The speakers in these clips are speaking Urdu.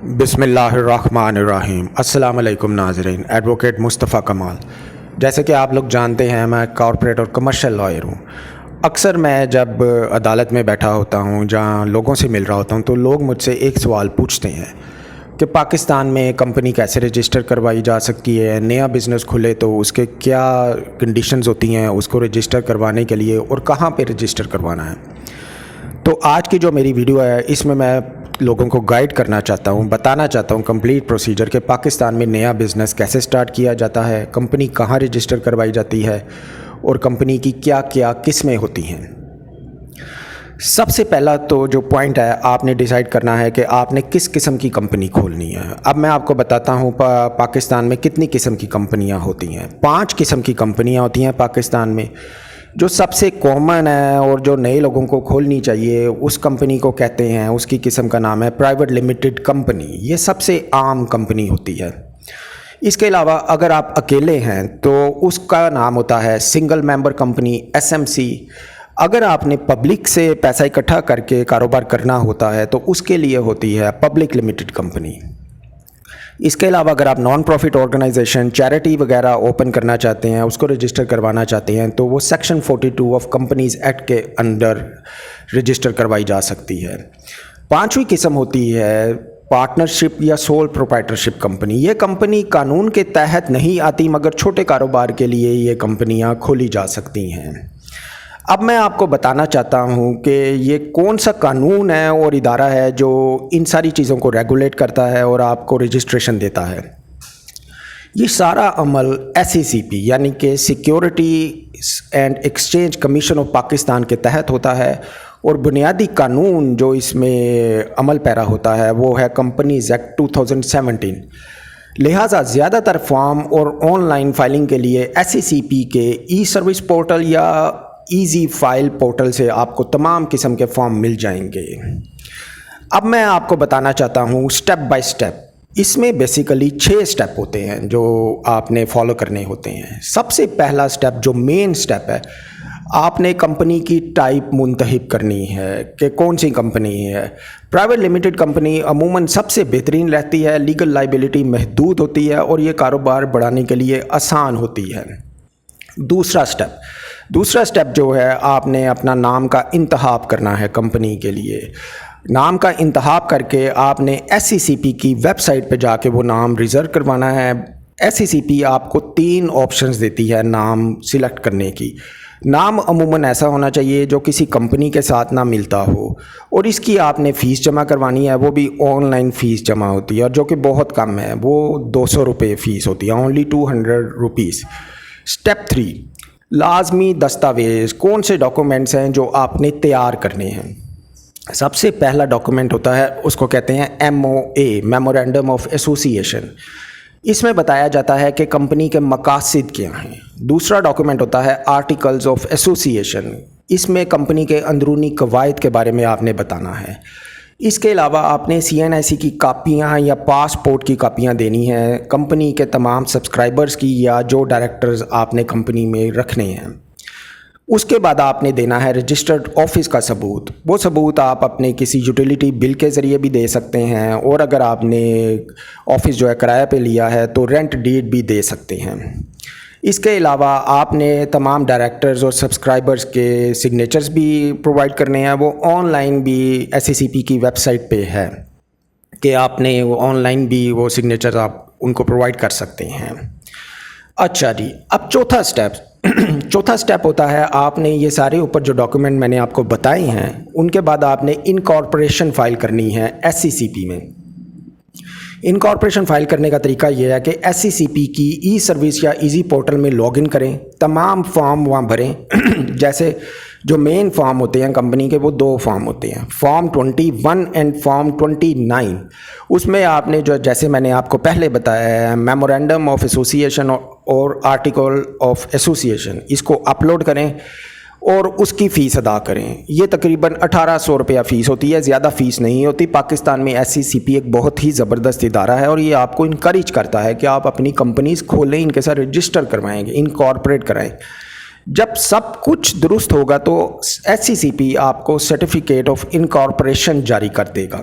بسم اللہ الرحمن الرحیم۔ السلام علیکم ناظرین، ایڈوکیٹ مصطفیٰ کمال۔ جیسے کہ آپ لوگ جانتے ہیں میں کارپوریٹ اور کمرشل لائر ہوں۔ اکثر میں جب عدالت میں بیٹھا ہوتا ہوں جہاں لوگوں سے مل رہا ہوتا ہوں تو لوگ مجھ سے ایک سوال پوچھتے ہیں کہ پاکستان میں کمپنی کیسے رجسٹر کروائی جا سکتی ہے، نیا بزنس کھلے تو اس کے کیا کنڈیشنز ہوتی ہیں اس کو رجسٹر کروانے کے لیے، اور کہاں پہ رجسٹر کروانا ہے۔ تو آج کی جو میری ویڈیو ہے اس میں لوگوں کو گائیڈ کرنا چاہتا ہوں، بتانا چاہتا ہوں کمپلیٹ پروسیجر کہ پاکستان میں نیا بزنس کیسے سٹارٹ کیا جاتا ہے، کمپنی کہاں رجسٹر کروائی جاتی ہے اور کمپنی کی کیا کیا قسمیں ہوتی ہیں۔ سب سے پہلا تو جو پوائنٹ ہے، آپ نے ڈیسائیڈ کرنا ہے کہ آپ نے کس قسم کی کمپنی کھولنی ہے۔ اب میں آپ کو بتاتا ہوں پاکستان میں کتنی قسم کی کمپنیاں ہوتی ہیں۔ 5 قسم کی کمپنیاں ہوتی ہیں پاکستان میں۔ جو سب سے کامن ہے اور جو نئے لوگوں کو کھولنی چاہیے اس کمپنی کو کہتے ہیں، اس کی قسم کا نام ہے پرائیویٹ لمیٹڈ کمپنی۔ یہ سب سے عام کمپنی ہوتی ہے۔ اس کے علاوہ اگر آپ اکیلے ہیں تو اس کا نام ہوتا ہے سنگل ممبر کمپنی، SMC۔ اگر آپ نے پبلک سے پیسہ اکٹھا کر کے کاروبار کرنا ہوتا ہے تو اس کے لیے ہوتی ہے پبلک لمیٹڈ کمپنی۔ اس کے علاوہ اگر آپ نان پروفٹ آرگنائزیشن، چیریٹی وغیرہ اوپن کرنا چاہتے ہیں، اس کو رجسٹر کروانا چاہتے ہیں تو وہ سیکشن 42 آف کمپنیز ایکٹ کے انڈر رجسٹر کروائی جا سکتی ہے۔ 5ویں قسم ہوتی ہے پارٹنرشپ یا سول پروپرائٹرشپ کمپنی۔ یہ کمپنی قانون کے تحت نہیں آتی مگر چھوٹے کاروبار کے لیے یہ کمپنیاں کھولی جا سکتی ہیں۔ اب میں آپ کو بتانا چاہتا ہوں کہ یہ کون سا قانون ہے اور ادارہ ہے جو ان ساری چیزوں کو ریگولیٹ کرتا ہے اور آپ کو رجسٹریشن دیتا ہے۔ یہ سارا عمل SECP یعنی کہ securities and exchange commission of Pakistan کے تحت ہوتا ہے، اور بنیادی قانون جو اس میں عمل پیرا ہوتا ہے وہ ہے کمپنیز ایکٹ 2017۔ لہٰذا زیادہ تر فارم اور آن لائن فائلنگ کے لیے SECP کے ای سروس پورٹل یا ایزی فائل پورٹل سے آپ کو تمام قسم کے فارم مل جائیں گے۔ اب میں آپ کو بتانا چاہتا ہوں سٹیپ بائی سٹیپ۔ اس میں بیسیکلی 6 سٹیپ ہوتے ہیں جو آپ نے فالو کرنے ہوتے ہیں۔ سب سے پہلا سٹیپ جو مین سٹیپ ہے، آپ نے کمپنی کی ٹائپ منتخب کرنی ہے کہ کون سی کمپنی ہے۔ پرائیویٹ لمیٹڈ کمپنی عموماً سب سے بہترین رہتی ہے، لیگل لائبلٹی محدود ہوتی ہے اور یہ کاروبار بڑھانے کے لیے آسان ہوتی ہے۔ دوسرا سٹیپ جو ہے، آپ نے اپنا نام کا انتخاب کرنا ہے کمپنی کے لیے۔ نام کا انتخاب کر کے آپ نے SECP کی ویب سائٹ پہ جا کے وہ نام ریزرو کروانا ہے۔ SECP آپ کو 3 آپشنز دیتی ہے نام سلیکٹ کرنے کی۔ نام عموماً ایسا ہونا چاہیے جو کسی کمپنی کے ساتھ نہ ملتا ہو، اور اس کی آپ نے فیس جمع کروانی ہے، وہ بھی آن لائن فیس جمع ہوتی ہے اور جو کہ بہت کم ہے، وہ 200 روپے فیس ہوتی ہے، اونلی 200 روپیز۔ سٹیپ 3، لازمی دستاویز کون سے ڈاکومنٹس ہیں جو آپ نے تیار کرنے ہیں۔ سب سے پہلا ڈاکومنٹ ہوتا ہے، اس کو کہتے ہیں MOA، میمورینڈم آف ایسوسیشن۔ اس میں بتایا جاتا ہے کہ کمپنی کے مقاصد کیا ہیں۔ دوسرا ڈاکومنٹ ہوتا ہے آرٹیکلز آف ایسوسیشن۔ اس میں کمپنی کے اندرونی قواعد کے بارے میں آپ نے بتانا ہے۔ اس کے علاوہ آپ نے CNIC کی کاپیاں یا پاسپورٹ کی کاپیاں دینی ہیں کمپنی کے تمام سبسکرائبرز کی یا جو ڈائریکٹرز آپ نے کمپنی میں رکھنے ہیں۔ اس کے بعد آپ نے دینا ہے رجسٹرڈ آفس کا ثبوت۔ وہ ثبوت آپ اپنے کسی یوٹیلیٹی بل کے ذریعے بھی دے سکتے ہیں، اور اگر آپ نے آفس جو ہے کرایہ پہ لیا ہے تو رینٹ ڈیڈ بھی دے سکتے ہیں۔ اس کے علاوہ آپ نے تمام ڈائریکٹرز اور سبسکرائبرز کے سگنیچرز بھی پرووائڈ کرنے ہیں۔ وہ آن لائن بھی SECP کی ویب سائٹ پہ ہے کہ آپ نے وہ آن لائن بھی وہ سگنیچرز آپ ان کو پرووائڈ کر سکتے ہیں۔ اچھا جی، اب چوتھا سٹیپ ہوتا ہے، آپ نے یہ سارے اوپر جو ڈاکومنٹ میں نے آپ کو بتائے ہیں ان کے بعد آپ نے انکارپوریشن فائل کرنی ہے SECP میں۔ انکارپوریشن فائل کرنے کا طریقہ یہ ہے کہ SECP کی ای سروس یا ایزی پورٹل میں لاگ ان کریں، تمام فارم وہاں بھریں۔ جیسے جو مین فارم ہوتے ہیں کمپنی کے، وہ 2 فارم ہوتے ہیں، فارم 21 اینڈ فارم 29۔ اس میں آپ نے جیسے میں نے آپ کو پہلے بتایا ہے میمورینڈم آف ایسوسیشن اور آرٹیکل آف ایسوسیشن، اس کو اپلوڈ کریں اور اس کی فیس ادا کریں۔ یہ تقریباً 1800 روپیہ فیس ہوتی ہے، زیادہ فیس نہیں ہوتی۔ پاکستان میں SECP ایک بہت ہی زبردست ادارہ ہے اور یہ آپ کو انکریج کرتا ہے کہ آپ اپنی کمپنیز کھولیں، ان کے ساتھ رجسٹر کروائیں گے، انکارپوریٹ کرائیں۔ جب سب کچھ درست ہوگا تو SECP آپ کو سرٹیفکیٹ آف انکارپوریشن جاری کر دے گا۔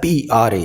PRA,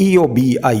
EOBI,